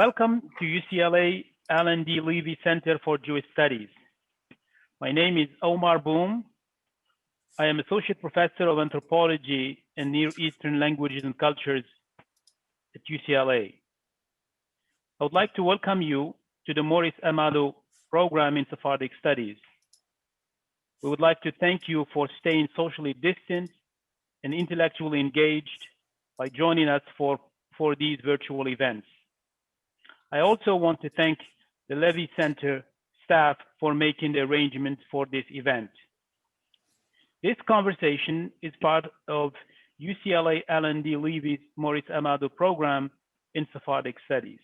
Welcome to UCLA L&D Levy Center for Jewish Studies. My name is Omar Boom. I am Associate Professor of Anthropology and Near Eastern Languages and Cultures at UCLA. I would like to welcome you to the Maurice Amado program in Sephardic Studies. We would like to thank you for staying socially distant and intellectually engaged by joining us for these virtual events. I also want to thank the Levy Center staff for making the arrangements for this event. This conversation is part of UCLA L&D Levy's Maurice Amado program in Sephardic Studies.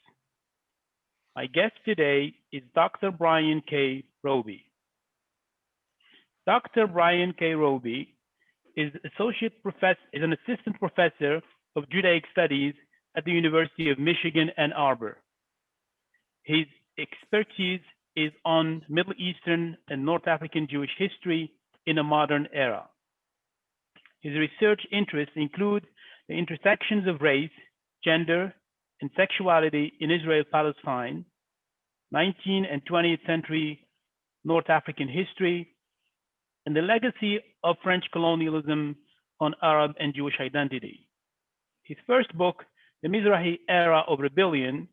My guest today is Dr. Brian K Roby. Dr. Brian K Roby is an assistant professor of Judaic studies at the University of Michigan, Ann Arbor. His expertise is on Middle Eastern and North African Jewish history in a modern era. His research interests include the intersections of race, gender, and sexuality in Israel-Palestine, 19th and 20th century North African history, and the legacy of French colonialism on Arab and Jewish identity. His first book, The Mizrahi Era of Rebellion,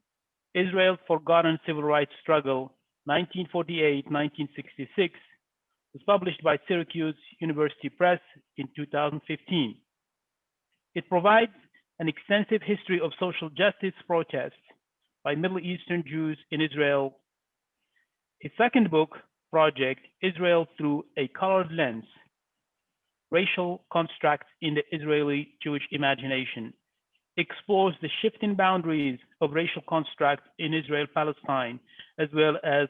Israel's Forgotten Civil Rights Struggle, 1948-1966, was published by Syracuse University Press in 2015. It provides an extensive history of social justice protests by Middle Eastern Jews in Israel. His second book, project, Israel Through a Colored Lens, Racial Constructs in the Israeli Jewish Imagination, explores the shifting boundaries of racial constructs in Israel-Palestine, as well as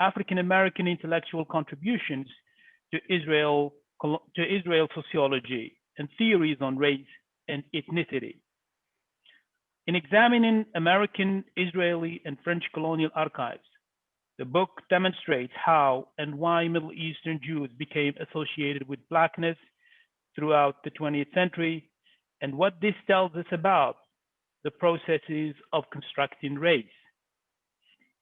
African-American intellectual contributions to Israel sociology and theories on race and ethnicity. In examining American, Israeli, and French colonial archives, the book demonstrates how and why Middle Eastern Jews became associated with Blackness throughout the 20th century, and what this tells us about the processes of constructing race.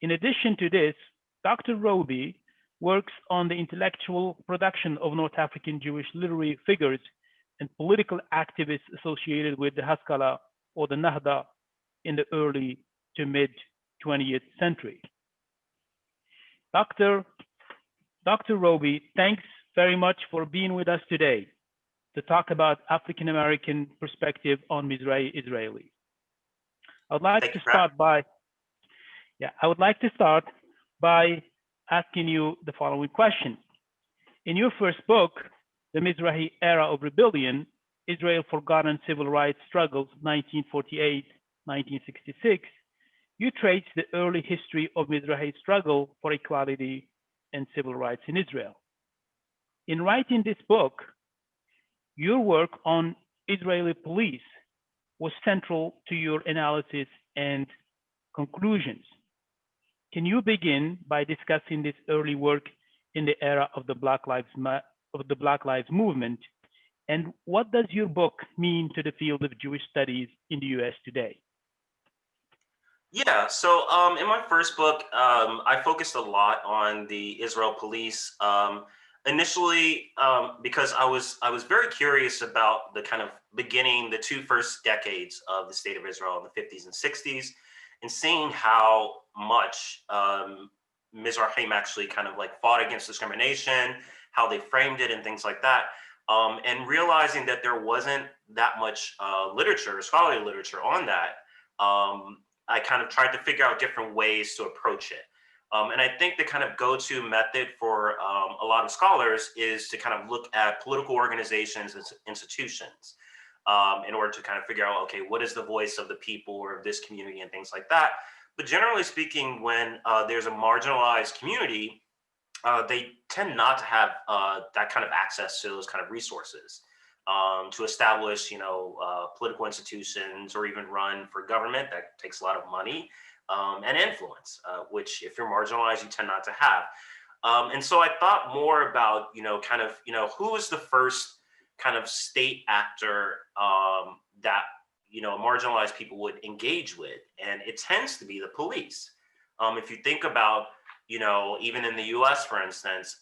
In addition to this, Dr. Roby works on the intellectual production of North African Jewish literary figures and political activists associated with the Haskalah or the Nahda in the early to mid 20th century. Dr. Roby, thanks very much for being with us today to talk about African-American perspective on Mizrahi Israeli. I would like to start by asking you the following question. In your first book, The Mizrahi Era of Rebellion, Israel Forgotten Civil Rights Struggles, 1948-1966, you trace the early history of Mizrahi struggle for equality and civil rights in Israel. In writing this book, your work on Israeli police was central to your analysis and conclusions. Can you begin by discussing this early work in the era of the Black Lives Movement, and what does your book mean to the field of Jewish studies in the US today? Yeah, so in my first book, I focused a lot on the Israel police. Initially, because I was very curious about the kind of beginning, the two first decades of the state of Israel in the 50s and 60s, and seeing how much Mizrahim actually kind of like fought against discrimination, how they framed it and things like that, and realizing that there wasn't that much literature, scholarly literature on that. I kind of tried to figure out different ways to approach it. And I think the kind of go-to method for a lot of scholars is to kind of look at political organizations and institutions in order to kind of figure out, okay, what is the voice of the people or of this community and things like that. But generally speaking, when there's a marginalized community, they tend not to have that kind of access to those kind of resources to establish, political institutions or even run for government. That takes a lot of money. And influence, which if you're marginalized, you tend not to have. And so I thought more about, who was the first kind of state actor that marginalized people would engage with, and it tends to be the police. If you think about, even in the U.S., for instance,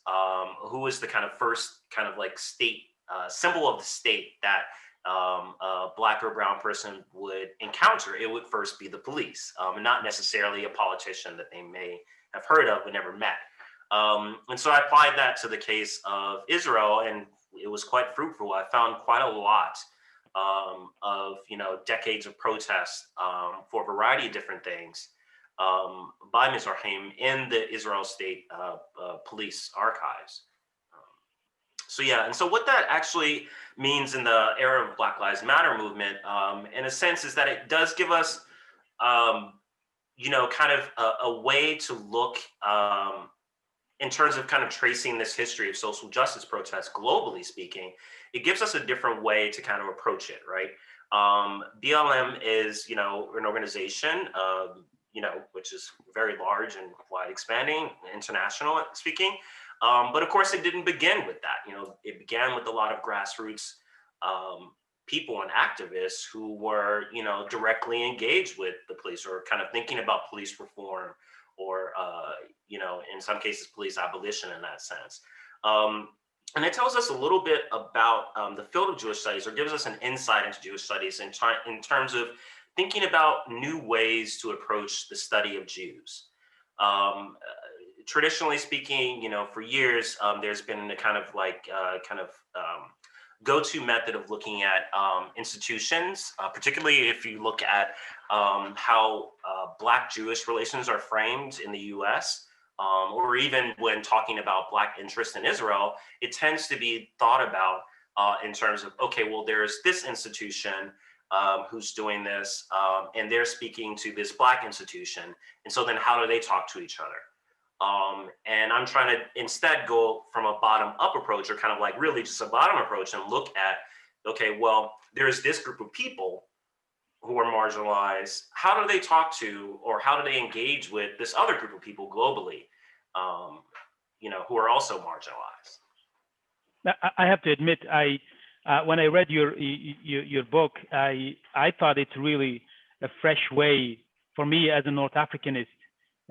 who is the kind of first kind of like state symbol of the state that a Black or brown person would encounter? It would first be the police, and not necessarily a politician that they may have heard of but never met. And so I applied that to the case of Israel, and it was quite fruitful. I found quite a lot of decades of protests for a variety of different things by Mizrahim in the Israel State Police archives. So yeah, and so what that actually means in the era of Black Lives Matter movement, in a sense, is that it does give us, kind of a way to look in terms of kind of tracing this history of social justice protests, globally speaking. It gives us a different way to kind of approach it, right? BLM is, an organization, which is very large and wide expanding, international speaking. But of course, it didn't begin with that. It began with a lot of grassroots people and activists who were, directly engaged with the police, or kind of thinking about police reform, or, in some cases, police abolition in that sense. And it tells us a little bit about the field of Jewish studies, or gives us an insight into Jewish studies in terms of thinking about new ways to approach the study of Jews. Traditionally speaking, for years, there's been a kind of go-to method of looking at institutions, particularly if you look at how Black Jewish relations are framed in the US, or even when talking about Black interest in Israel, it tends to be thought about in terms of, okay, well, there's this institution who's doing this, and they're speaking to this Black institution. And so then how do they talk to each other? And I'm trying to instead go from a bottom-up approach, or kind of like really just a bottom approach, and look at, okay, well, there's this group of people who are marginalized. How do they talk to, or how do they engage with this other group of people globally, who are also marginalized? I have to admit, when I read your book, I thought it's really a fresh way for me as a North Africanist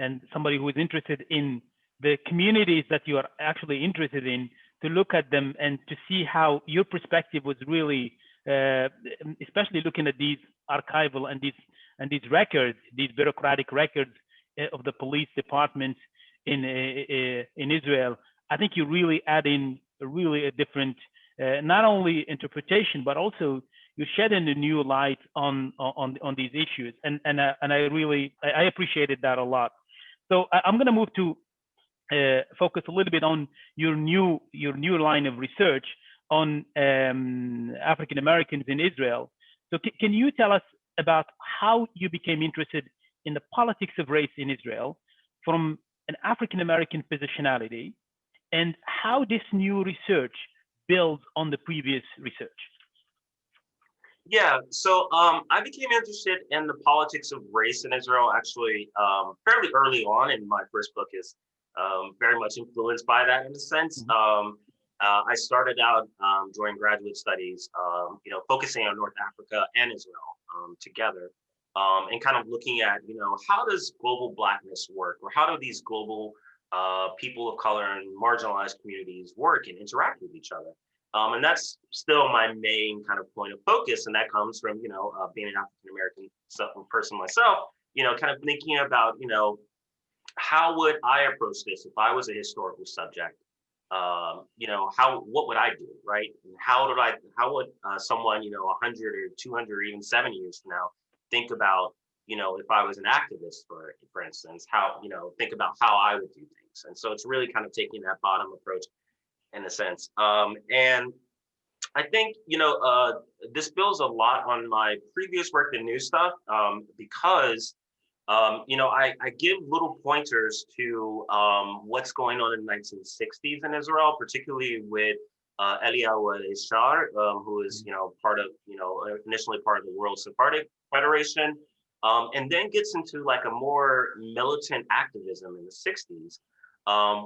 and somebody who is interested in the communities that you are actually interested in, to look at them and to see how your perspective was really, especially looking at these archival and these records, these bureaucratic records of the police departments in Israel. I think you really add in a different, not only interpretation, but also you shed in a new light on these issues, and I appreciated that a lot. So I'm going to move to focus a little bit on your new line of research on African Americans in Israel. So can you tell us about how you became interested in the politics of race in Israel from an African American positionality, and how this new research builds on the previous research? Yeah, so I became interested in the politics of race in Israel actually fairly early on, and my first book is very much influenced by that in a sense. I started out during graduate studies, focusing on North Africa and Israel together, and kind of looking at, how does global Blackness work, or how do these global people of color and marginalized communities work and interact with each other? And that's still my main kind of point of focus. And that comes from, being an African-American person myself, kind of thinking about, how would I approach this if I was a historical subject? What would I do, right? And how would someone, 100 or 200 or even 70 years from now think about, if I was an activist, for instance, think about how I would do things. And so it's really kind of taking that bottom approach in a sense. And I think, this builds a lot on my previous work, the new stuff, because, I give little pointers to what's going on in the 1960s in Israel, particularly with Eliyahu Eshar, who is, initially part of the World Sephardic Federation, and then gets into like a more militant activism in the 60s.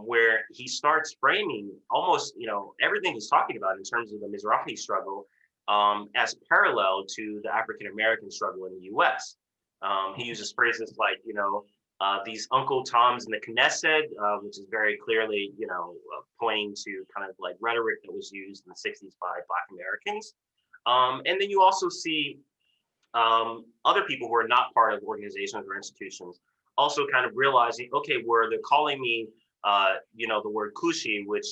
Where he starts framing almost, everything he's talking about in terms of the Mizrahi struggle as parallel to the African American struggle in the U.S. He uses phrases like, these Uncle Toms in the Knesset, which is very clearly, pointing to kind of like rhetoric that was used in the 60s by Black Americans. And then you also see other people who are not part of organizations or institutions also kind of realizing, okay, where they're calling me, the word Kushi, which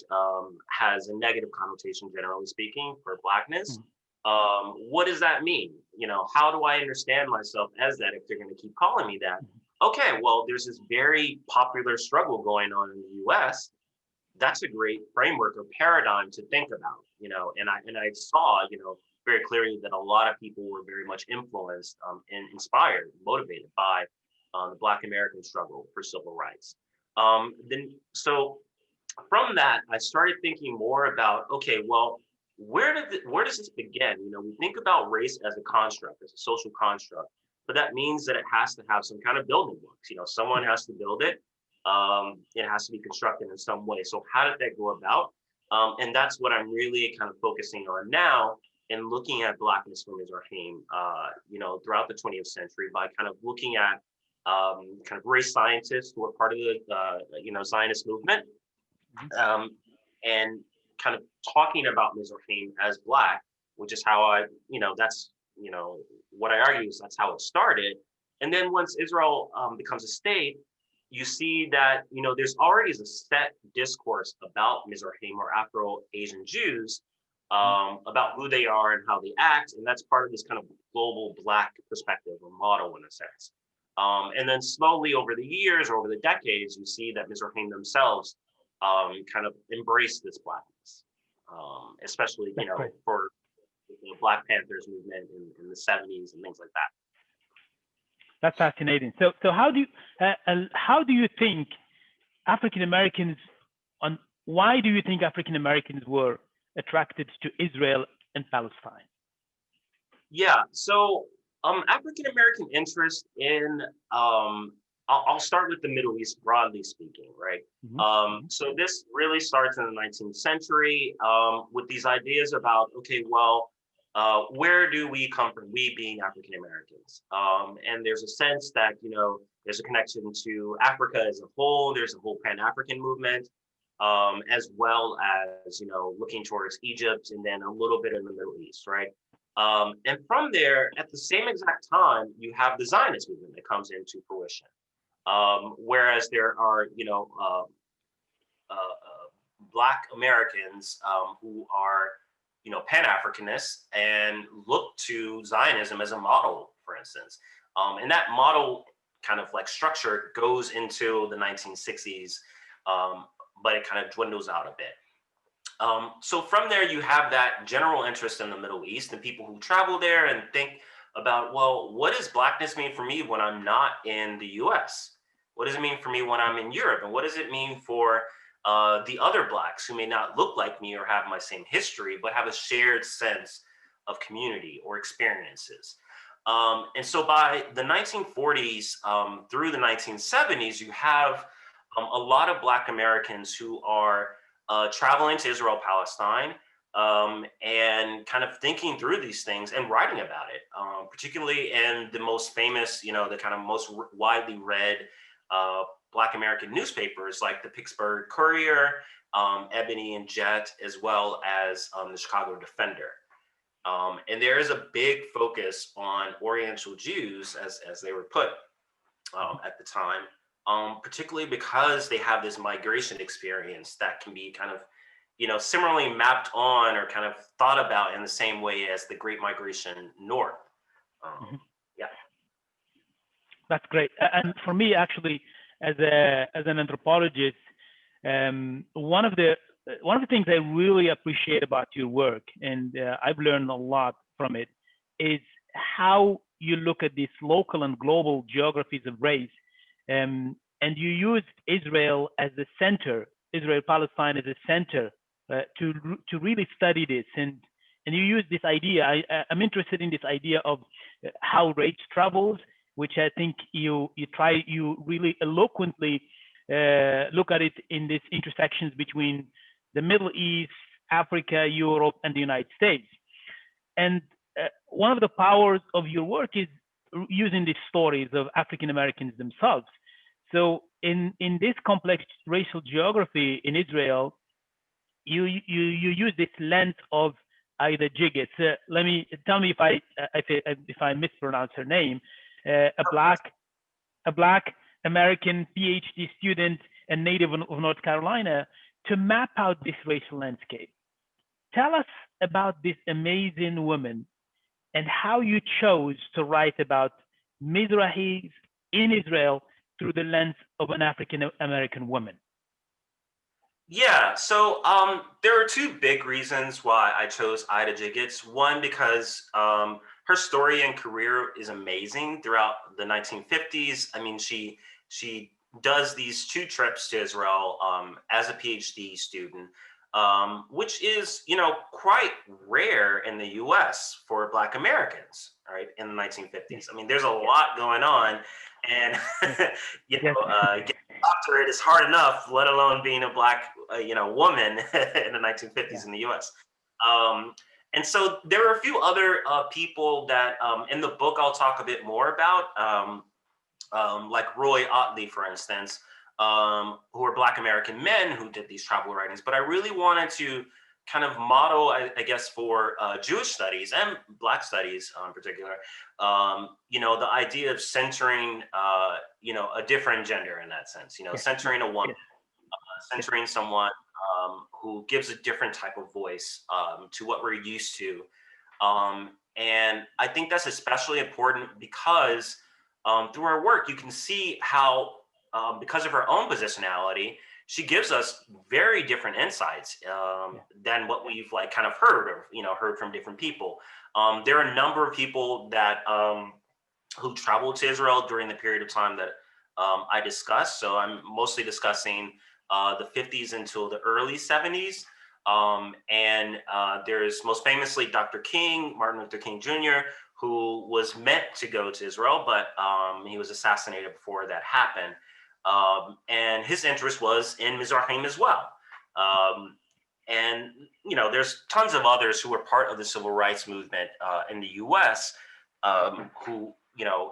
has a negative connotation, generally speaking, for Blackness. What does that mean? How do I understand myself as that if they're going to keep calling me that? Okay, well, there's this very popular struggle going on in the US. That's a great framework or paradigm to think about, and I saw, very clearly that a lot of people were very much influenced and inspired, motivated by the Black American struggle for civil rights. So from that, I started thinking more about, okay, well, where does this begin? We think about race as a construct, as a social construct, but that means that it has to have some kind of building blocks. Someone has to build it. It has to be constructed in some way. So how did that go about? And that's what I'm really kind of focusing on now and looking at Blackness for Mizrahim, throughout the 20th century by kind of looking at kind of race scientists who are part of the, Zionist movement, and kind of talking about Mizrahim as Black, which is how that's, what I argue is that's how it started. And then once Israel becomes a state, you see that, there's already a set discourse about Mizrahim or Afro-Asian Jews, about who they are and how they act. And that's part of this kind of global Black perspective or model in a sense. And then slowly over the years or over the decades, you see that Mizrahim themselves kind of embrace this Blackness, especially, for the Black Panthers movement in the 70s and things like that. That's fascinating. So how do you think African Americans, why do you think African Americans were attracted to Israel and Palestine? Yeah, so African American interest in, I'll start with the Middle East, broadly speaking, right? So this really starts in the 19th century with these ideas about, okay, well, where do we come from, we being African Americans? And there's a sense that, there's a connection to Africa as a whole. There's a whole Pan-African movement, as well as, looking towards Egypt and then a little bit in the Middle East, right? And from there, at the same exact time, you have the Zionist movement that comes into fruition. Whereas there are, Black Americans who are, Pan-Africanists and look to Zionism as a model, for instance. And that model kind of like structure goes into the 1960s, but it kind of dwindles out a bit. So from there, you have that general interest in the Middle East and people who travel there and think about, well, what does Blackness mean for me when I'm not in the US? What does it mean for me when I'm in Europe? And what does it mean for the other Blacks who may not look like me or have my same history, but have a shared sense of community or experiences? And so by the 1940s through the 1970s, you have a lot of Black Americans who are traveling to Israel, Palestine, and kind of thinking through these things and writing about it, particularly in the most famous, the kind of most widely read Black American newspapers like the Pittsburgh Courier, Ebony and Jet, as well as the Chicago Defender. And there is a big focus on Oriental Jews, as they were put at the time, particularly because they have this migration experience that can be kind of, similarly mapped on or kind of thought about in the same way as the Great Migration North. Yeah. That's great. And for me, actually, as an anthropologist, one of the things I really appreciate about your work, and I've learned a lot from it, is how you look at these local and global geographies of race. And you used Israel as the center, Israel-Palestine as a center to really study this. And you use this idea, I'm interested in this idea of how race travels, which I think you really eloquently look at it in these intersections between the Middle East, Africa, Europe, and the United States. And one of the powers of your work is using these stories of African Americans themselves. So in this complex racial geography in Israel, you use this lens of Ida Jiggetts. Tell me if I mispronounce her name. A black American PhD student and native of North Carolina, to map out this racial landscape. Tell us about this amazing woman and how you chose to write about Mizrahis in Israel through the lens of an African American woman. Yeah, so there are two big reasons why I chose Ida Jiggetts. One, because her story and career is amazing throughout the 1950s. I mean, she does these 2 trips to Israel as a PhD student, which is, quite rare in the U.S. for Black Americans, right, in the 1950s. I mean, there's a lot going on, and getting a doctorate is hard enough, let alone being a Black, woman in the 1950s in the U.S. And so there are a few other people that in the book I'll talk a bit more about, like Roy Otley, for instance, who are Black American men who did these travel writings. But I really wanted to kind of model, I guess, for Jewish studies and Black studies in particular, the idea of centering, a different gender in that sense, centering a woman, centering someone who gives a different type of voice to what we're used to. And I think that's especially important because through her work, you can see how, because of her own positionality, she gives us very different insights than what we've kind of heard from different people. There are a number of people that who traveled to Israel during the period of time that I discussed. So I'm mostly discussing the 50s until the early 70s. And there's most famously Dr. King, Martin Luther King Jr., who was meant to go to Israel, but he was assassinated before that happened. And his interest was in Mizrahim as well. And, there's tons of others who were part of the civil rights movement in the US who,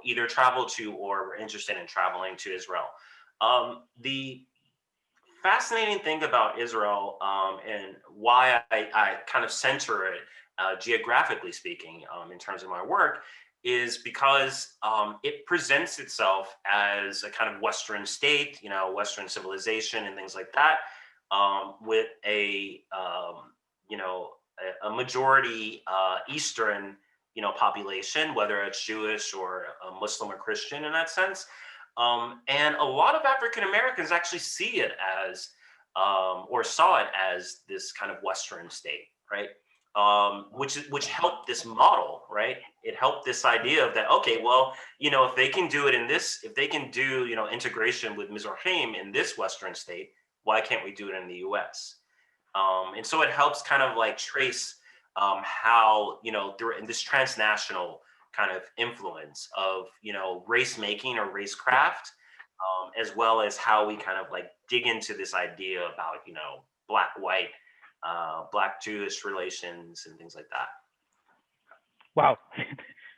either traveled to or were interested in traveling to Israel. The fascinating thing about Israel and why I kind of center it, geographically speaking, in terms of my work, is because it presents itself as a kind of Western state, Western civilization and things like that, with a majority Eastern, population, whether it's Jewish or Muslim or Christian in that sense. And a lot of African Americans actually see it as, or saw it as, this kind of Western state, right? Which helped this model, right? It helped this idea of that, okay, well, if they can do it in this, if they can do, integration with Mizrahim in this Western state, why can't we do it in the US? And so it helps kind of trace how, through in this transnational kind of influence of, race making or race craft, as well as how we kind of dig into this idea about, Black, white, Black Jewish relations and things like that. Wow,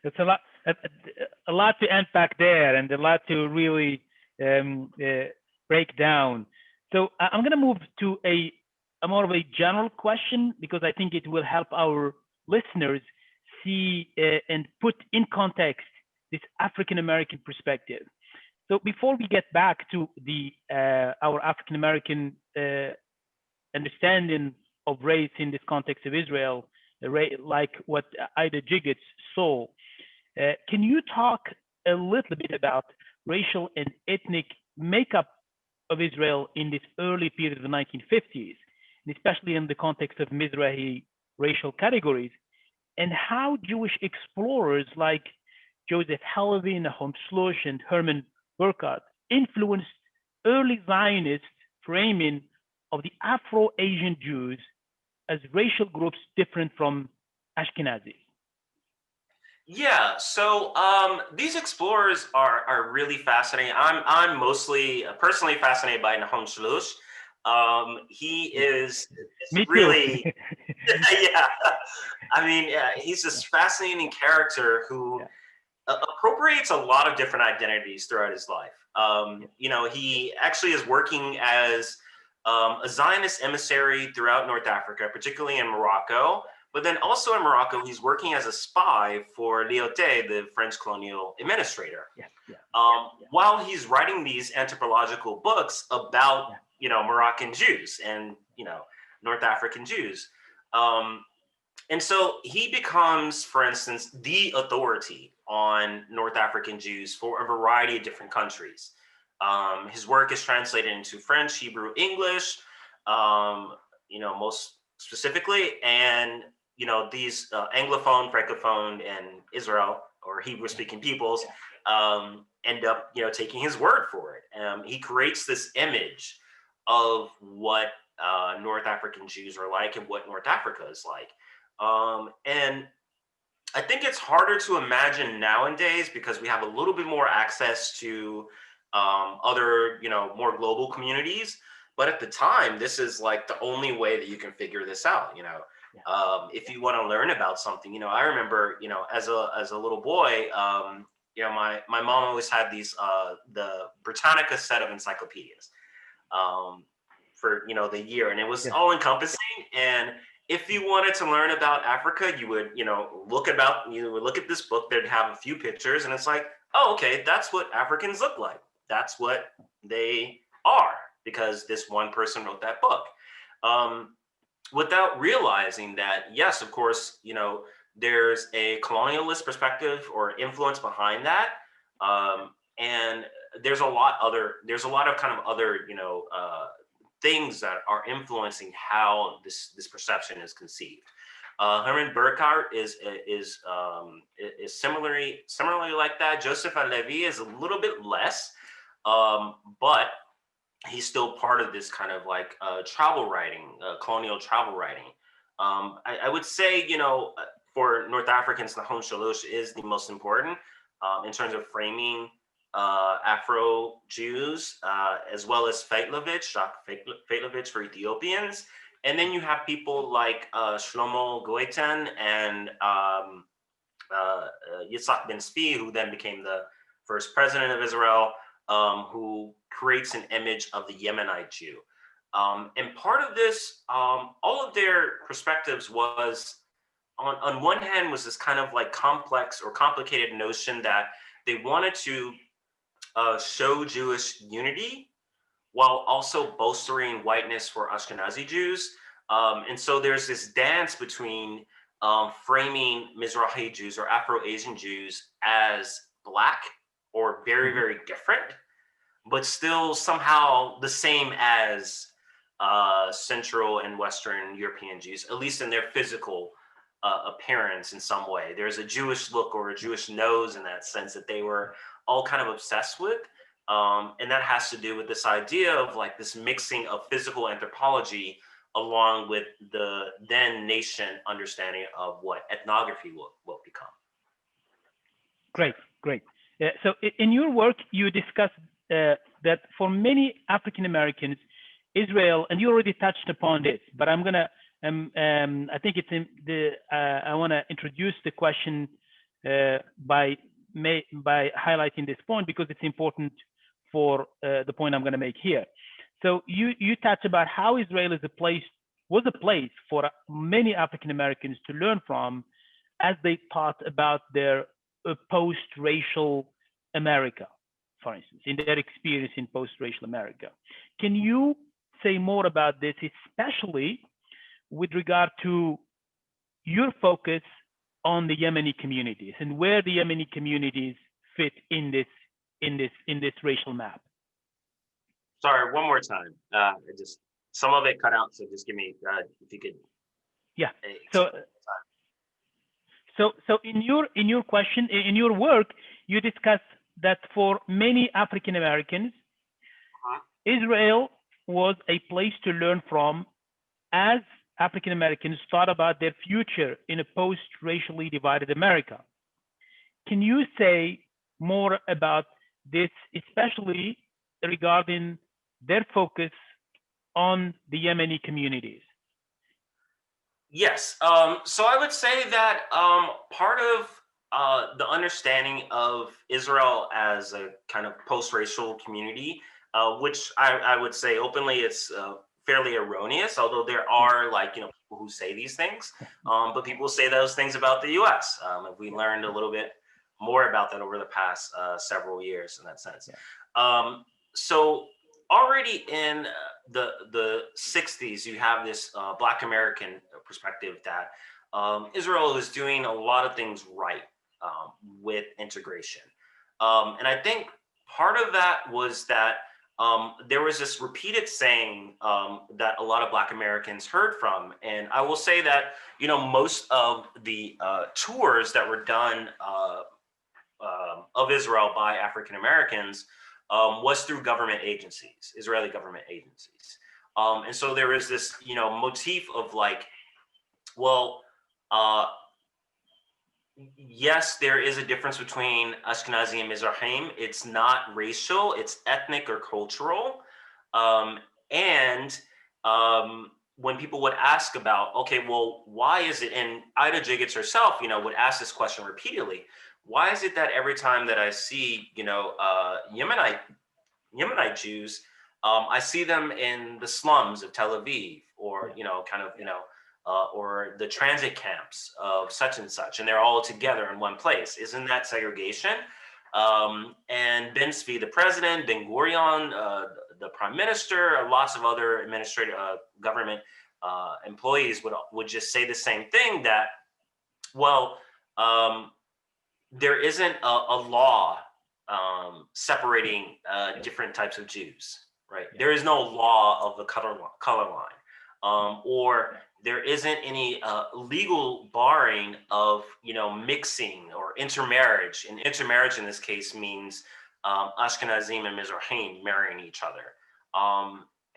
that's a lot to unpack there, and a lot to really break down. So I'm going to move to a more of a general question, because I think it will help our listeners see and put in context this African American perspective. So before we get back to our African American understanding of race in this context of Israel, like what Ida Jiggetts saw, can you talk a little bit about racial and ethnic makeup of Israel in this early period of the 1950s, and especially in the context of Mizrahi racial categories, and how Jewish explorers like Joseph Halevi, Nahum Shlosh, and Herman Burkhardt influenced early Zionist framing of the Afro-Asian Jews as racial groups different from Ashkenazis? Yeah, so these explorers are really fascinating. I'm mostly personally fascinated by Nahum Shlosh. He is Me really too. Yeah, I mean, yeah, he's this fascinating character who appropriates a lot of different identities throughout his life. You know, he actually is working as a Zionist emissary throughout North Africa, particularly in Morocco. But then also in Morocco, he's working as a spy for Lyautey, the French colonial administrator. While he's writing these anthropological books about, you know, Moroccan Jews and, you know, North African Jews. And so he becomes, for instance, the authority on North African Jews for a variety of different countries. His work is translated into French, Hebrew, English, you know, most specifically, and, you know, these Anglophone, Francophone, and Israel or Hebrew-speaking peoples end up, you know, taking his word for it. He creates this image of what North African Jews are like and what North Africa is like. And I think it's harder to imagine nowadays because we have a little bit more access to other, you know, more global communities. But at the time, this is like the only way that you can figure this out, you know. If you want to learn about something, you know, I remember, you know, as a little boy, you know, my mom always had these the Britannica set of encyclopedias for, you know, the year, and it was all encompassing. And if you wanted to learn about Africa, you would, you know, look at this book. They'd have a few pictures, and it's like, oh, okay, that's what Africans look like. That's what they are, because this one person wrote that book. Without realizing that, yes, of course, you know, there's a colonialist perspective or influence behind that, and there's a lot of kind of other, you know, things that are influencing how this perception is conceived. Herman Burkhardt is similarly like that. Joseph Alevi is a little bit less, but he's still part of this kind of like travel writing, colonial travel writing. I would say, you know, for North Africans, Nahum Shalosh is the most important in terms of framing Afro Jews, as well as Feitlovich, Jacques Feitlovich for Ethiopians. And then you have people like Shlomo Goiten and Yitzhak Ben Zvi, who then became the first president of Israel, who creates an image of the Yemenite Jew. And part of this, all of their perspectives was, on one hand, was this kind of like complex or complicated notion that they wanted to show Jewish unity while also bolstering whiteness for Ashkenazi Jews. And so there's this dance between framing Mizrahi Jews or Afro-Asian Jews as Black or very, very different, but still somehow the same as Central and Western European Jews, at least in their physical appearance in some way. There's a Jewish look or a Jewish nose in that sense that they were all kind of obsessed with. And that has to do with this idea of like this mixing of physical anthropology along with the then nascent understanding of what ethnography will become. Great. So in your work, you discussed that for many African Americans, Israel, and you already touched upon this, but I'm gonna, I think it's in the, I want to introduce the question by highlighting this point because it's important for the point I'm going to make here. So you touched about how Israel was a place for many African Americans to learn from as they thought about their post-racial America, for instance, in their experience in post-racial America. Can you say more about this, especially with regard to your focus on the Yemeni communities and where the Yemeni communities fit in this racial map? Sorry, one more time. Some of it cut out, so just give me if you could. Yeah. So in your question, in your work, you discuss that for many African Americans, Israel was a place to learn from as African Americans thought about their future in a post-racially divided America. Can you say more about this, especially regarding their focus on the Yemeni communities? Yes. So I would say that part of the understanding of Israel as a kind of post-racial community, which I would say openly it's fairly erroneous, although there are like, people who say these things, but people say those things about the US. And we learned a little bit more about that over the past several years in that sense. So already in the 60s, you have this Black American perspective that Israel is doing a lot of things right with integration. And I think part of that was that there was this repeated saying that a lot of Black Americans heard from. And I will say that, most of the tours that were done of Israel by African Americans was through government agencies, Israeli government agencies. And so there is this, motif of like, well, yes, there is a difference between Ashkenazi and Mizrahim. It's not racial, it's ethnic or cultural. And when people would ask about, okay, well, why is it, and Ida Jiggetts herself, would ask this question repeatedly, why is it that every time that I see, Yemenite Jews, I see them in the slums of Tel Aviv, or or the transit camps of such and such, and they're all together in one place. Isn't that segregation? And Ben Zvi, the president, Ben Gurion, the prime minister, lots of other administrative government employees would just say the same thing, that, well, there isn't a law separating different types of Jews, right? There is no law of the color line, or there isn't any legal barring of, mixing or intermarriage. And intermarriage in this case means Ashkenazim and Mizrahim marrying each other.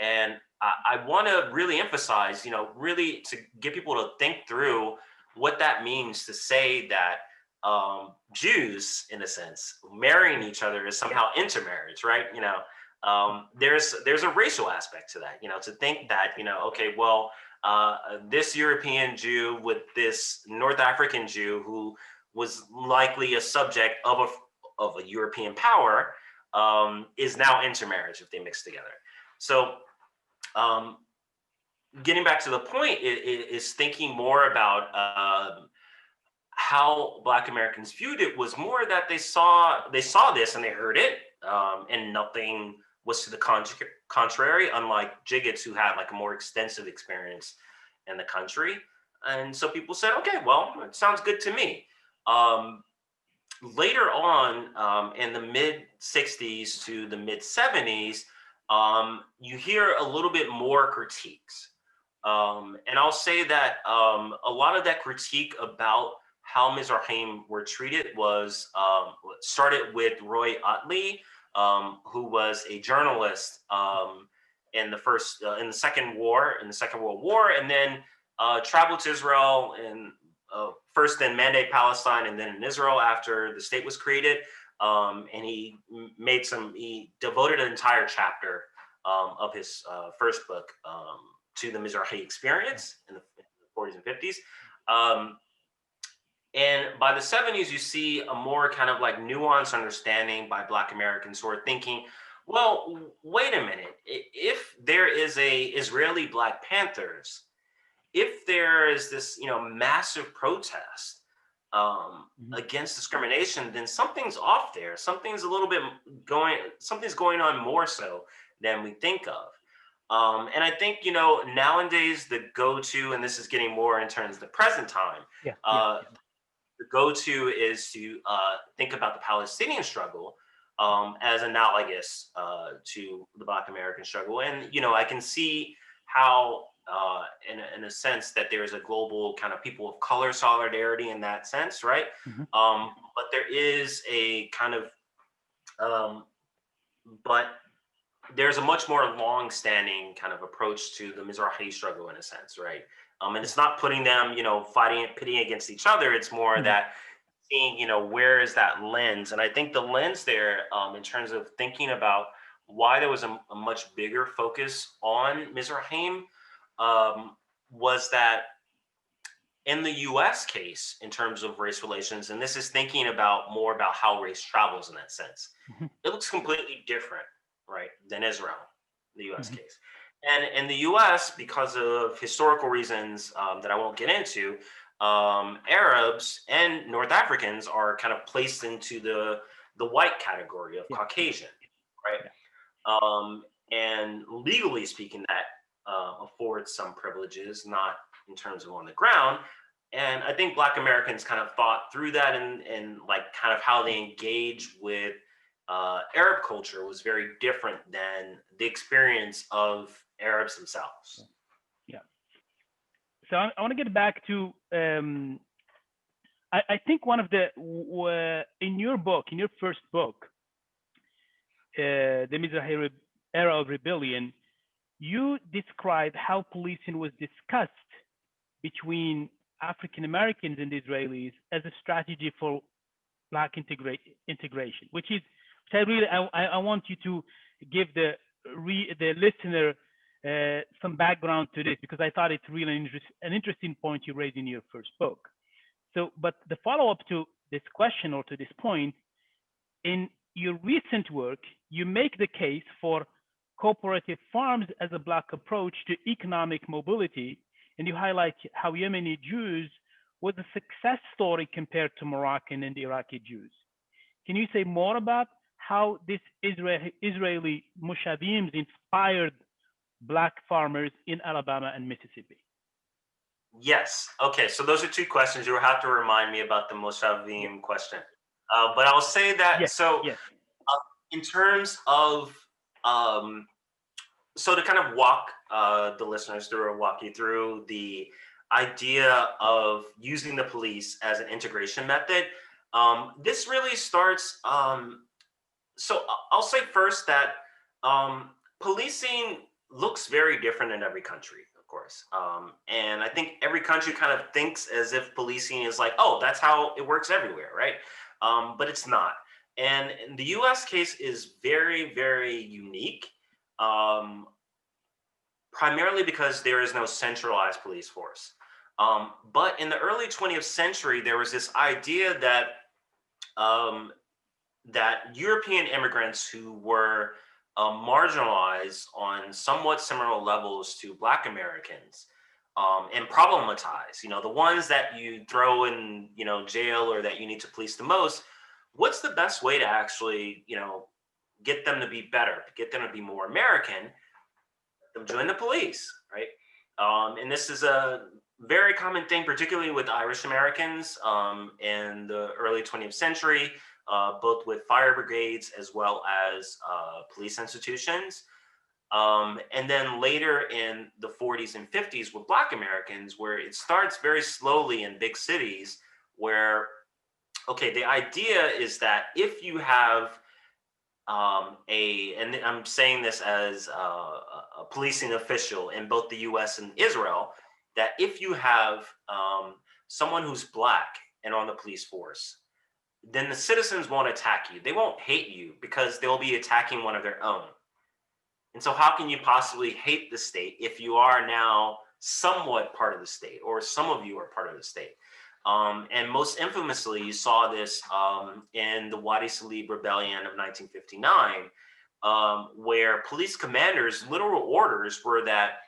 And I want to really emphasize, really to get people to think through what that means to say that Jews, in a sense, marrying each other is somehow intermarriage, right? There's a racial aspect to that, to think that, okay, well, this European Jew with this North African Jew who was likely a subject of a European power is now intermarriage if they mix together. So getting back to the point is thinking more about how Black Americans viewed it was more that they saw this and they heard it, and nothing was to the contrary, unlike Jiggetts, who had like a more extensive experience in the country. And so people said, okay, well, it sounds good to me. Later on, in the mid 60s to the mid 70s, you hear a little bit more critiques. And I'll say that a lot of that critique about how Mizrahim were treated was started with Roy Otley, who was a journalist in the Second World War, and then traveled to Israel and first in Mandate, Palestine, and then in Israel after the state was created. And he devoted an entire chapter of his first book to the Mizrahi experience in the 40s and 50s. And by the 70s, you see a more kind of like nuanced understanding by Black Americans who are thinking, well, wait a minute. If there is a Israeli Black Panthers, if there is this, massive protest against discrimination, then something's off there. Something's going on more so than we think of. And I think, nowadays the go-to, and this is getting more in terms of the present time, the go-to is to think about the Palestinian struggle as analogous to the Black American struggle. And, I can see how, in a sense, that there is a global kind of people of color solidarity in that sense, right? But there is a kind of, but there's a much more long-standing kind of approach to the Mizrahi struggle in a sense, right? And it's not putting them, pitting against each other. It's more that seeing, where is that lens? And I think the lens there, in terms of thinking about why there was a much bigger focus on Mizrahim, was that In the US case, in terms of race relations, and this is thinking about more about how race travels in that sense, Mhm. it looks completely different, right, than Israel, the US Mhm. case. And in the US, because of historical reasons that I won't get into, Arabs and North Africans are kind of placed into the white category of Yeah. Caucasian, right? Yeah. And legally speaking, that affords some privileges, not in terms of on the ground. And I think Black Americans kind of thought through that, and like kind of how they engage with Arab culture was very different than the experience of Arabs themselves. Yeah. So I want to get back to I think one of the in your book, in your first book, the Mizrahi Era of Rebellion, you describe how policing was discussed between African Americans and Israelis as a strategy for Black integration, which I really I want you to give the listener some background to this, because I thought it's really an interesting point you raised in your first book. So, but the follow up to this question or to this point, in your recent work, you make the case for cooperative farms as a Black approach to economic mobility, and you highlight how Yemeni Jews was a success story compared to Moroccan and Iraqi Jews. Can you say more about how this Israeli mushavims inspired Black farmers in Alabama and Mississippi? Yes. Okay. So those are two questions. You will have to remind me about the Yeah. Moshavim question. But I'll say that. Yes. So Yes. in terms of um, so to kind of walk the listeners through or walk you through the idea of using the police as an integration method, this really starts. So I'll say first that policing looks very different in every country, of course. And I think every country kind of thinks as if policing is like, oh, that's how it works everywhere, right? But it's not. And the US case is very, very unique, um, primarily because there is no centralized police force. But in the early 20th century, there was this idea um, that European immigrants who were marginalized on somewhat similar levels to Black Americans and problematized, the ones that you throw in, jail or that you need to police the most, what's the best way to actually, get them to be better, get them to be more American? Them join the police, right? And this is a very common thing, particularly with Irish Americans in the early 20th century, both with fire brigades as well as police institutions. And then later in the 40s and 50s with Black Americans, where it starts very slowly in big cities, where, okay, the idea is that if you have and I'm saying this as a policing official in both the US and Israel, that if you have someone who's Black and on the police force, then the citizens won't attack you. They won't hate you because they'll be attacking one of their own. And so, how can you possibly hate the state if you are now somewhat part of the state, or some of you are part of the state? And most infamously, you saw this in the Wadi Salib Rebellion of 1959, where police commanders' literal orders were that,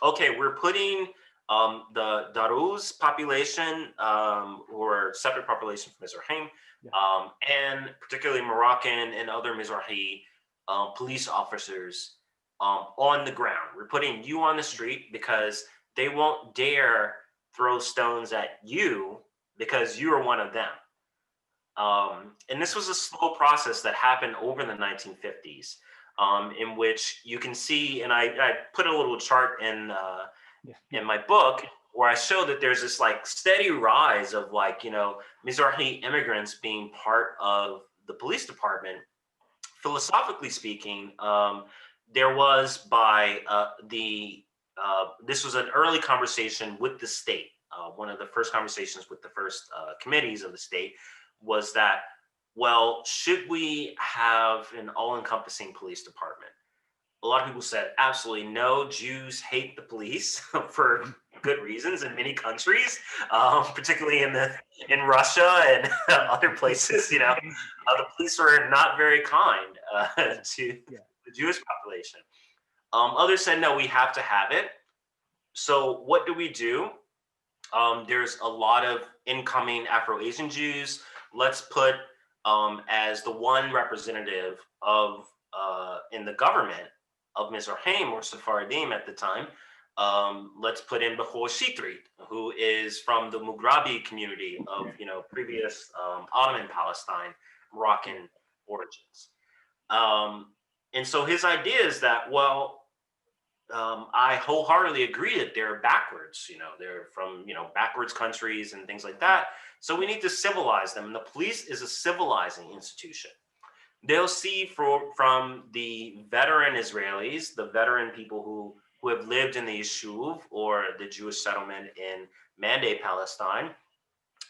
okay, we're putting the Daruz population, who are separate population from Mizrahim, and particularly Moroccan and other Mizrahi police officers on the ground. We're putting you on the street because they won't dare throw stones at you because you are one of them. And this was a slow process that happened over the 1950s, in which you can see, and I put a little chart in my book where I show that there's this like steady rise of Mizrahi immigrants being part of the police department. Philosophically speaking, there was this was an early conversation with the state. One of the first conversations with the first committees of the state was that, well, should we have an all-encompassing police department? A lot of people said absolutely no. Jews hate the police for good reasons in many countries, particularly in Russia and other places. The police were not very kind to the Jewish population. Others said, no, we have to have it. So what do we do? There's a lot of incoming Afro-Asian Jews. Let's put as the one representative of in the government of Mizrahi or Sephardim at the time, let's put in Bechor Shitrit, who is from the Mughrabi community of previous Ottoman Palestine, Moroccan origins. And so his idea is that, well, I wholeheartedly agree that they're backwards, they're from, backwards countries and things like that. So we need to civilize them. And the police is a civilizing institution. They'll see from the veteran Israelis, the veteran people who have lived in the Yishuv or the Jewish settlement in Mandate, Palestine,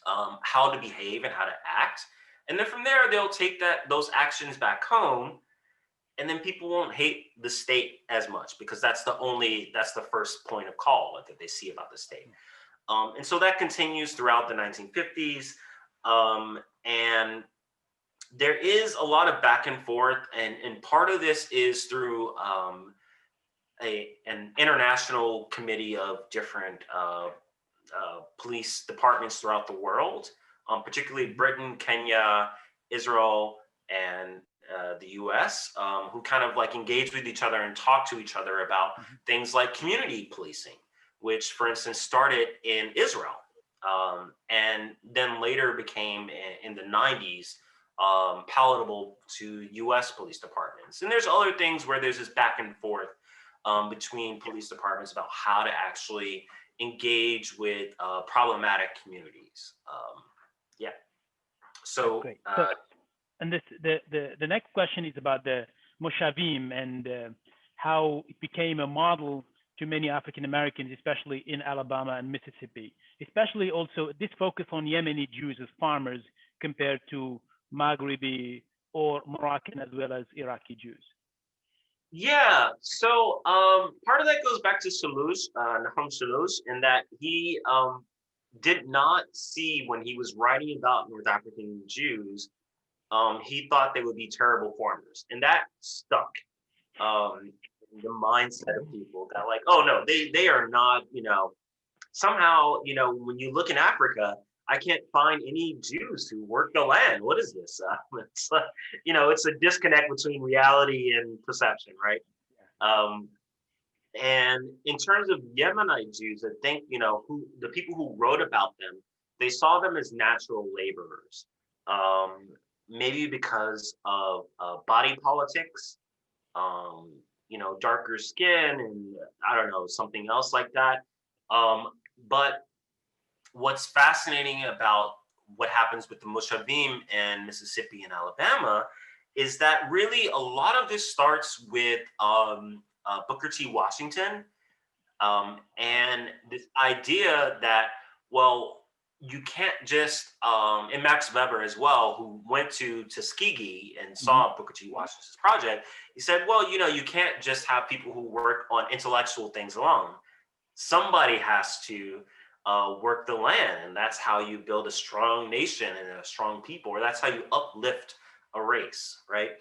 how to behave and how to act. And then from there, they'll take those actions back home. And then people won't hate the state as much because that's the first point of call that they see about the state. And so that continues throughout the 1950s. And there is a lot of back and forth. And part of this is through an international committee of different police departments throughout the world, particularly Britain, Kenya, Israel, and the US, who kind of like engage with each other and talk to each other about things like community policing, which for instance started in Israel and then later became in the 90s palatable to US police departments. And there's other things where there's this back and forth between police departments about how to actually engage with problematic communities. So great. And the next question is about the Moshavim and how it became a model to many African Americans, especially in Alabama and Mississippi, especially also this focus on Yemeni Jews as farmers compared to Maghrebi or Moroccan as well as Iraqi Jews. Yeah, so part of that goes back to Selous, Nahum Selous, in that he did not see when he was writing about North African Jews, he thought they would be terrible farmers, and that stuck in the mindset of people that like, oh no, they are not, somehow, when you look in Africa, I can't find any Jews who work the land. What is this? It's it's a disconnect between reality and perception, right? And in terms of Yemenite Jews, I think, who the people who wrote about them, they saw them as natural laborers. Maybe because of body politics, darker skin, and I don't know, something else like that. But what's fascinating about what happens with the Moshavim in Mississippi and Alabama is that really a lot of this starts with Booker T. Washington and this idea that, well, you can't just, and Max Weber as well, who went to Tuskegee and saw Booker T. Washington's project, he said, well, you can't just have people who work on intellectual things alone. Somebody has to work the land, and that's how you build a strong nation and a strong people, or that's how you uplift a race, right?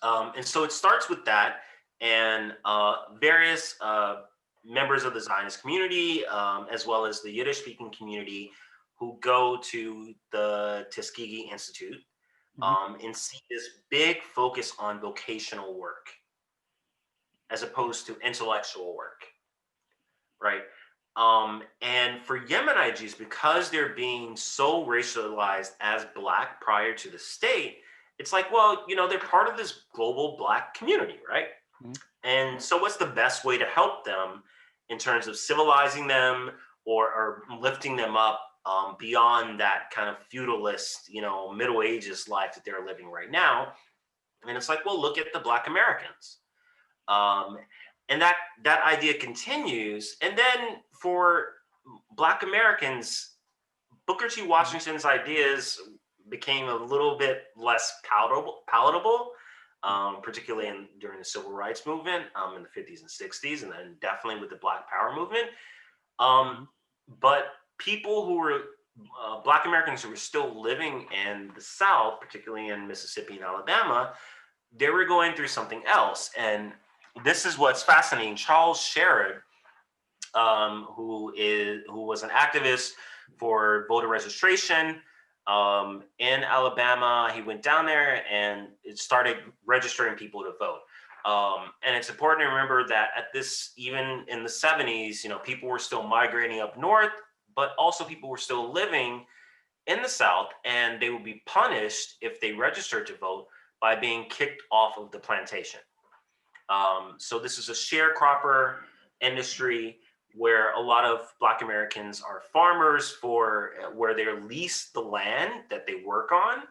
And so it starts with that, and various members of the Zionist community, as well as the Yiddish-speaking community, who go to the Tuskegee Institute and see this big focus on vocational work as opposed to intellectual work, right? And for Yemenite Jews, because they're being so racialized as Black prior to the state, it's like, well, they're part of this global Black community, right? And so what's the best way to help them in terms of civilizing them or lifting them up beyond that kind of feudalist, Middle Ages life that they're living right now? And it's like, well, look at the Black Americans. And that idea continues. And then for Black Americans, Booker T. Washington's ideas became a little bit less palatable, particularly during the Civil Rights Movement in the 50s and 60s, and then definitely with the Black Power movement. But people who were Black Americans who were still living in the South, particularly in Mississippi and Alabama, they were going through something else. And this is what's fascinating. Charles Sherrod, who was an activist for voter registration in Alabama, he went down there and it started registering people to vote. And it's important to remember that even in the 70s, people were still migrating up north, but also people were still living in the South, and they would be punished if they registered to vote by being kicked off of the plantation. So this is a sharecropper industry where a lot of Black Americans are farmers where they lease the land that they work on,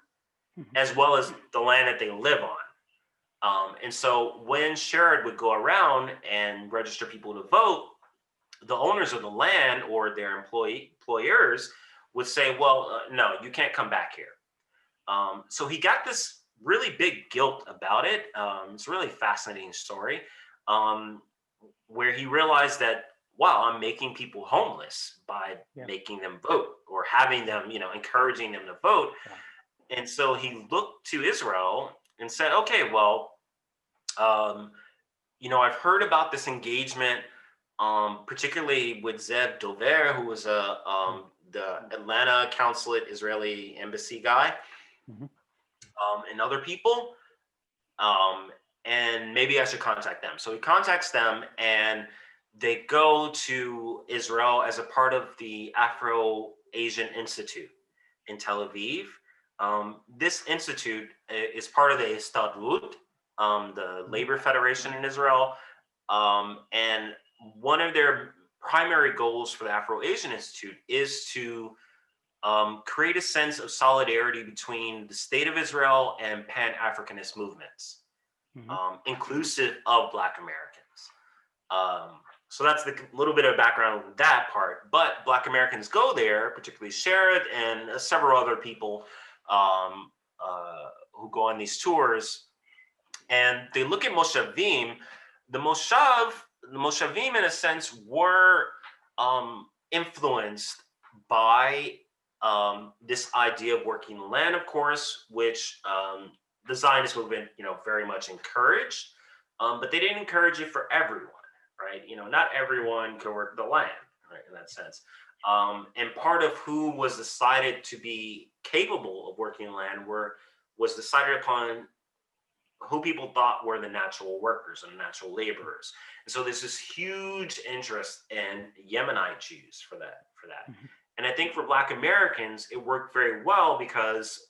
as well as the land that they live on. And so when Sherrod would go around and register people to vote, the owners of the land or their employers would say, well, no, you can't come back here. So he got this really big guilt about it. It's a really fascinating story where he realized that, wow, I'm making people homeless by making them vote or having them, encouraging them to vote. Yeah. And so he looked to Israel and said, okay, well, I've heard about this engagement, particularly with Zev Dover, who was the Atlanta consulate Israeli embassy guy, and other people. And maybe I should contact them. So he contacts them and they go to Israel as a part of the Afro-Asian Institute in Tel Aviv. This institute is part of the Histadrut, the labor federation in Israel. And one of their primary goals for the Afro-Asian Institute is to create a sense of solidarity between the state of Israel and Pan-Africanist movements, inclusive of Black Americans. So that's the little bit of background on that part. But Black Americans go there, particularly Sherrod and several other people who go on these tours, and they look at Moshavim. The Moshavim, in a sense, were influenced by this idea of working the land, of course, which the Zionist movement, very much encouraged, but they didn't encourage it for everyone, right? Not everyone could work the land, right, in that sense. And part of who was decided to be capable of working the land was decided upon who people thought were the natural workers and natural laborers. And so there's this huge interest in Yemenite Jews for that. And I think for Black Americans, it worked very well because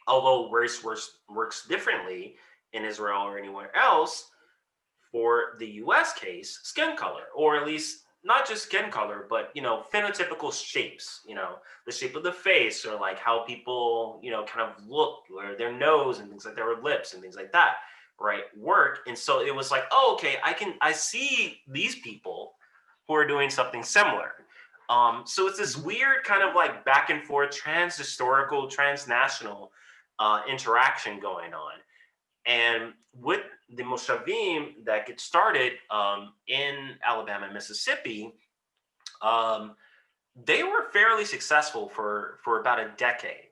although race works differently in Israel or anywhere else, for the US case, skin color, or at least not just skin color, but, phenotypical shapes, the shape of the face, or like how people, kind of look, or their nose and things like their lips and things like that, right, work. And so it was like, oh, okay, I see these people who are doing something similar. So it's this weird kind of like back and forth, trans-historical, transnational interaction going on. And with the Moshavim that get started in Alabama and Mississippi, they were fairly successful for about a decade.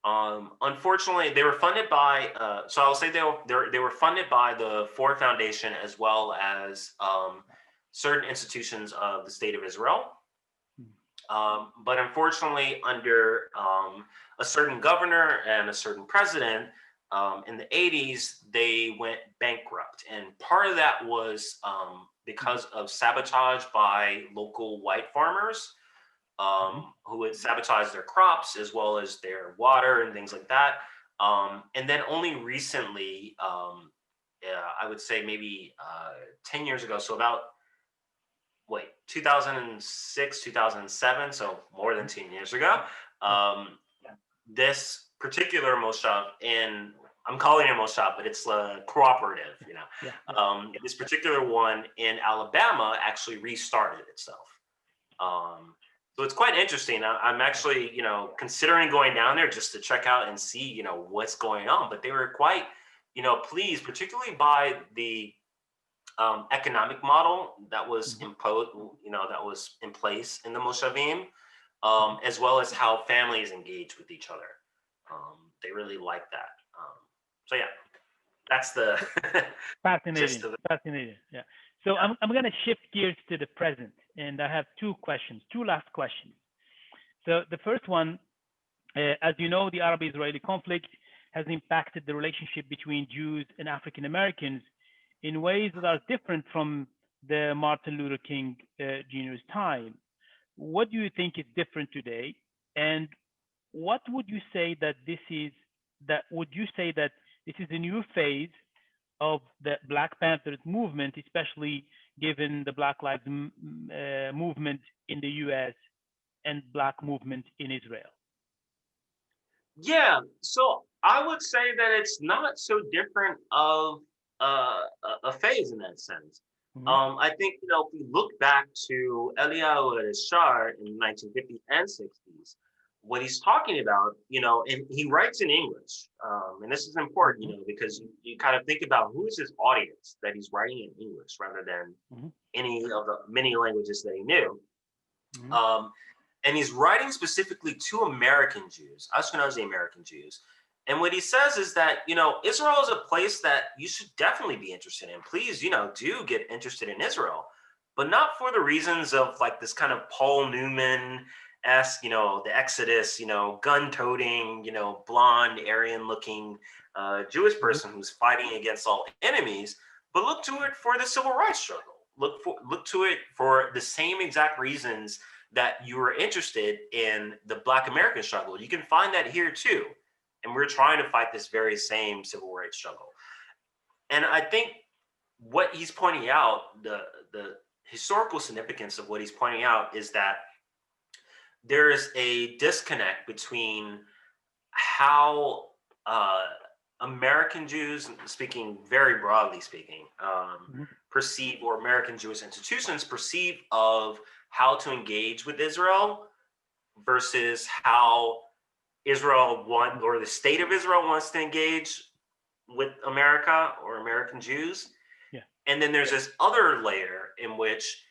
Unfortunately, they were funded by, so I'll say they were funded by the Ford Foundation as well as certain institutions of the state of Israel. But unfortunately, under a certain governor and a certain president, in the 80s, they went bankrupt. And part of that was because of sabotage by local white farmers who had sabotaged their crops as well as their water and things like that. And then only recently, I would say maybe 10 years ago, so about 2006, 2007, so more than 10 years ago, this particular moshav I'm calling it a moshav, but it's a cooperative, this particular one in Alabama actually restarted itself. So it's quite interesting. I'm actually, considering going down there just to check out and see, what's going on. But they were quite, pleased, particularly by the economic model that was imposed, that was in place in the Moshavim, as well as how families engage with each other. They really like that. So yeah, that's the Fascinating. Fascinating. Yeah. So I'm going to shift gears to the present, and I have two last questions. So the first one, as you know, the Arab-Israeli conflict has impacted the relationship between Jews and African Americans in ways that are different from the Martin Luther King Jr.'s time. What do you think is different today? And what would you say that this is a new phase of the Black Panthers movement, especially given the Black Lives movement in the US and Black movement in Israel? Yeah, so I would say that it's not so different of a phase in that sense. I think, if we look back to Eliyahu Rishar in the 1950s and 60s, what he's talking about, and he writes in English, and this is important, because you kind of think about who is his audience that he's writing in English rather than any of the many languages that he knew. And he's writing specifically to American Jews, Ashkenazi American Jews. And what he says is that, Israel is a place that you should definitely be interested in. Please, do get interested in Israel, but not for the reasons of like this kind of Paul Newman-esque, the Exodus, gun-toting, blonde, Aryan-looking Jewish person who's fighting against all enemies, but look to it for the civil rights struggle. Look to it for the same exact reasons that you were interested in the Black American struggle. You can find that here too. And we're trying to fight this very same civil rights struggle. And I think what he's pointing out, the historical significance of what he's pointing out is that there is a disconnect between how American Jews, speaking very broadly speaking, perceive, or American Jewish institutions perceive of how to engage with Israel versus how Israel or the state of Israel wants to engage with America or American Jews. Yeah. And then there's this other layer in which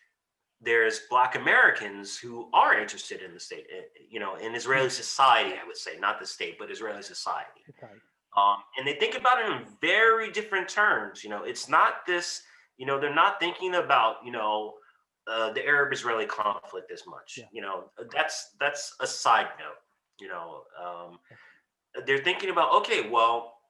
there's Black Americans who are interested in the state, in Israeli society, I would say, not the state, but Israeli society. And they think about it in very different terms. It's not this, they're not thinking about, the Arab-Israeli conflict as much. That's a side note. They're thinking about, okay, well,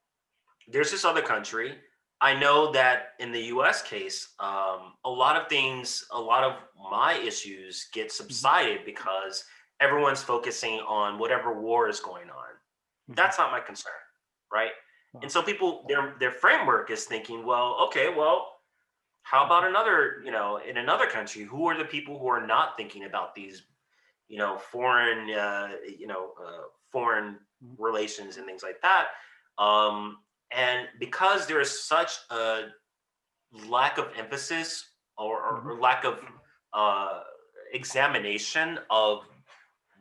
there's this other country. I know that in the U.S. case, a lot of my issues get subsided because everyone's focusing on whatever war is going on. That's not my concern, right? And so people, their framework is thinking, well, okay, well, how about another, in another country, who are the people who are not thinking about these, foreign relations and things like that? And because there is such a lack of emphasis or lack of examination of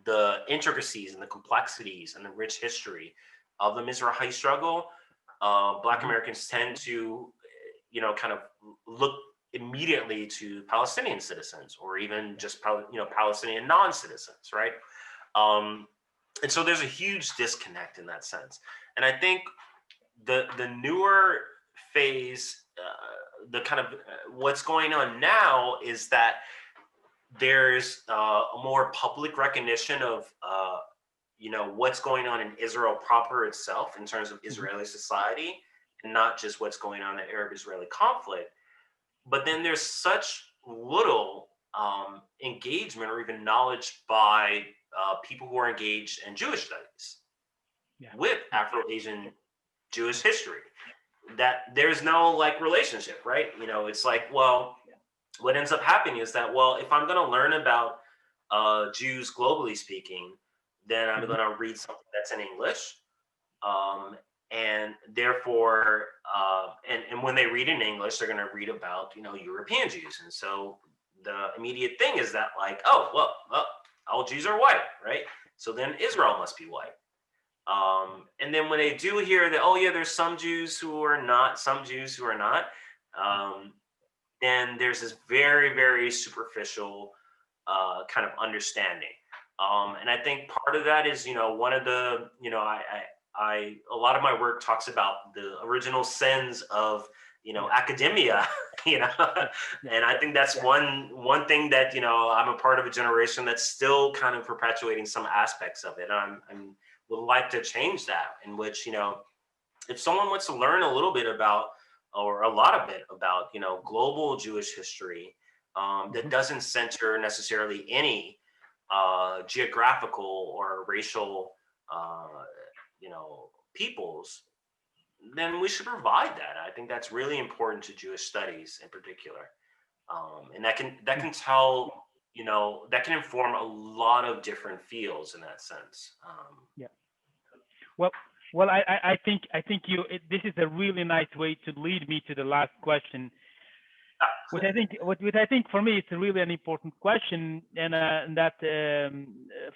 the intricacies and the complexities and the rich history of the Mizrahi struggle, Black Americans tend to, kind of look immediately to Palestinian citizens or even just, Palestinian non-citizens, right? And so there's a huge disconnect in that sense. And I think the newer phase, the kind of what's going on now is that there's a more public recognition of, what's going on in Israel proper itself in terms of Israeli society, and not just what's going on in the Arab-Israeli conflict. But then there's such little engagement or even knowledge by people who are engaged in Jewish studies with Afro-Asian Jewish history, that there's no relationship, right? It's like, well, what ends up happening is that, well, if I'm going to learn about Jews globally speaking, then I'm going to read something that's in English. And therefore, and when they read in English, they're going to read about, European Jews. And so the immediate thing is that oh, well, all Jews are white, right? So then Israel must be white. And then when they do hear that, oh yeah, there's some Jews who are not, then there's this very, very superficial kind of understanding. And I think part of that is, one of the, a lot of my work talks about the original sins of, academia, and I think that's one thing that, I'm a part of a generation that's still kind of perpetuating some aspects of it. I'm would like to change that, in which, if someone wants to learn a little bit about, or a lot of it about, global Jewish history, that doesn't center necessarily any geographical or racial, peoples, then we should provide that. I think that's really important to Jewish studies in particular, and that can tell, that can inform a lot of different fields in that sense. Yeah. Well, I think this is a really nice way to lead me to the last question, which I think for me it's really an important question, and that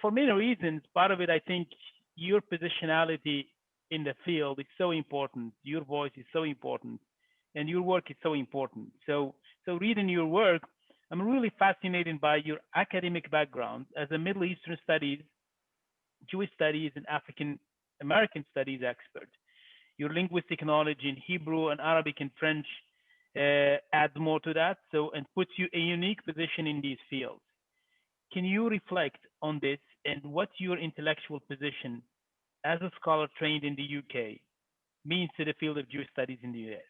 for many reasons. Part of it, I think, your positionality in the field is so important. Your voice is so important, and your work is so important. So reading your work, I'm really fascinated by your academic background as a Middle Eastern studies, Jewish studies, and African American studies expert. Your linguistic knowledge in Hebrew and Arabic and French adds more to that, and puts you in a unique position in these fields. Can you reflect on this, and what your intellectual position as a scholar trained in the UK means to the field of Jewish studies in the US?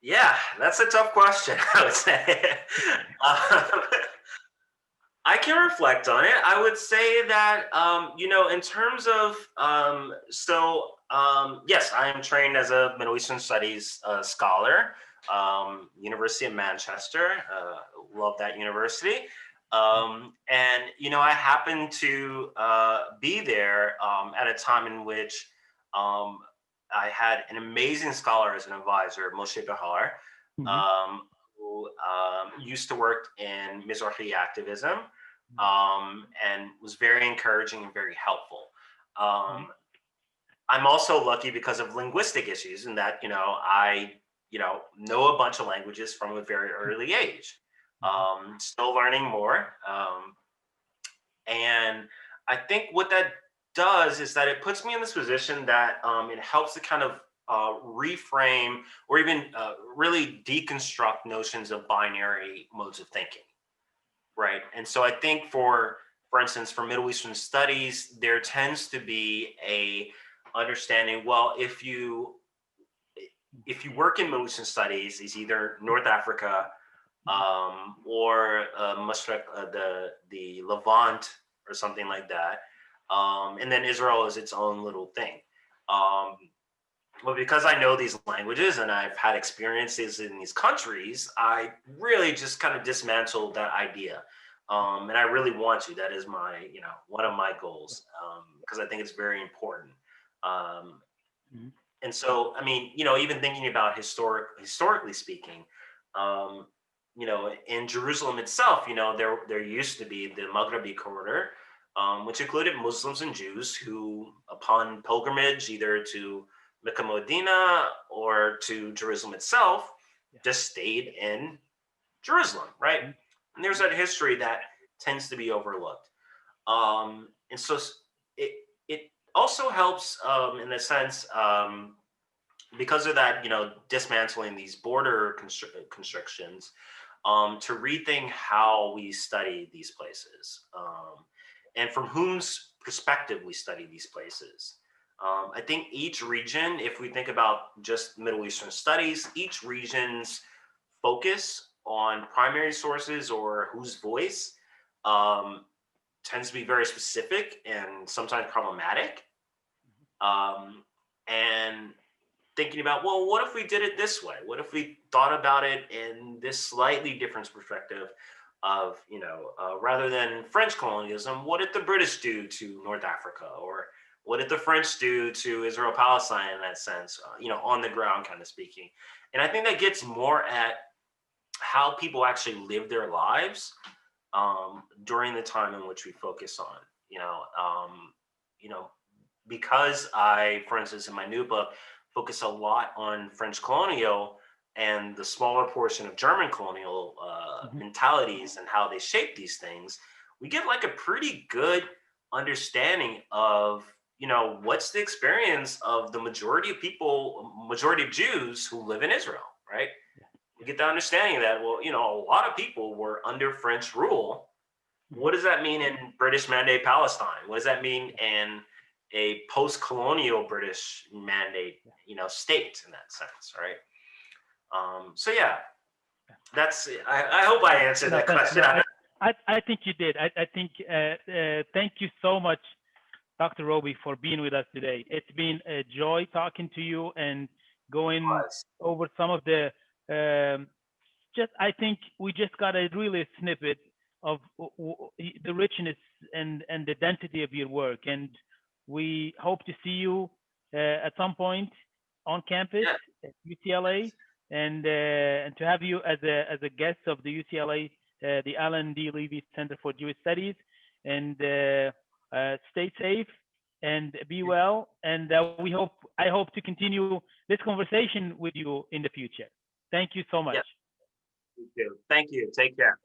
Yeah, that's a tough question, I would say. Um, I can reflect on it. I would say that, in terms of, yes, I am trained as a Middle Eastern Studies scholar, University of Manchester. Love that university. And, I happened to be there at a time in which I had an amazing scholar as an advisor, Moshe Behar, who used to work in Mizrahi activism, and was very encouraging and very helpful. I'm also lucky because of linguistic issues, in that, I, know a bunch of languages from a very early age. Still learning more. And I think what that does is that it puts me in this position that it helps to kind of reframe, or even really deconstruct notions of binary modes of thinking, right? And so I think for instance, for Middle Eastern studies, there tends to be a understanding, well, if you work in Middle Eastern studies, it's either North Africa, or Mashreq, the Levant, or something like that. And then Israel is its own little thing. But because I know these languages and I've had experiences in these countries, I really just kind of dismantled that idea. And I really want to. That is my, one of my goals, because I think it's very important. And so, I mean, even thinking about historically speaking, in Jerusalem itself, there used to be the Maghrebi corridor, which included Muslims and Jews who, upon pilgrimage, either to Mecca, Medina, or to Jerusalem itself, just stayed in Jerusalem, right? And there's that history that tends to be overlooked. And so it also helps in the sense, because of that, dismantling these border constrictions, to rethink how we study these places, and from whose perspective we study these places. I think each region, if we think about just Middle Eastern studies, each region's focus on primary sources or whose voice tends to be very specific and sometimes problematic. And thinking about, well, what if we did it this way? What if we thought about it in this slightly different perspective of, rather than French colonialism, what did the British do to North Africa? Or what did the French do to Israel, Palestine, in that sense, on the ground kind of speaking? And I think that gets more at how people actually live their lives during the time in which we focus on, because I, for instance, in my new book, focus a lot on French colonial and the smaller portion of German colonial mentalities and how they shape these things, we get like a pretty good understanding of, you know, what's the experience of the majority of people, majority of Jews who live in Israel, right? We get the understanding that, well, you know, a lot of people were under French rule. What does that mean in British Mandate Palestine? What does that mean in a post-colonial British mandate, you know, state in that sense, right? So yeah, that's. I hope I answered that question. No, I think you did. I think. Thank you so much, Dr. Roby, for being with us today. It's been a joy talking to you and going over some of the. I think we just got a really snippet of the richness and the density of your work, and we hope to see you at some point on campus at UCLA, and to have you as a guest of the UCLA, the Alan D. Levy Center for Jewish Studies, and stay safe and be well. And I hope to continue this conversation with you in the future. Thank you so much. Thank you. Take care.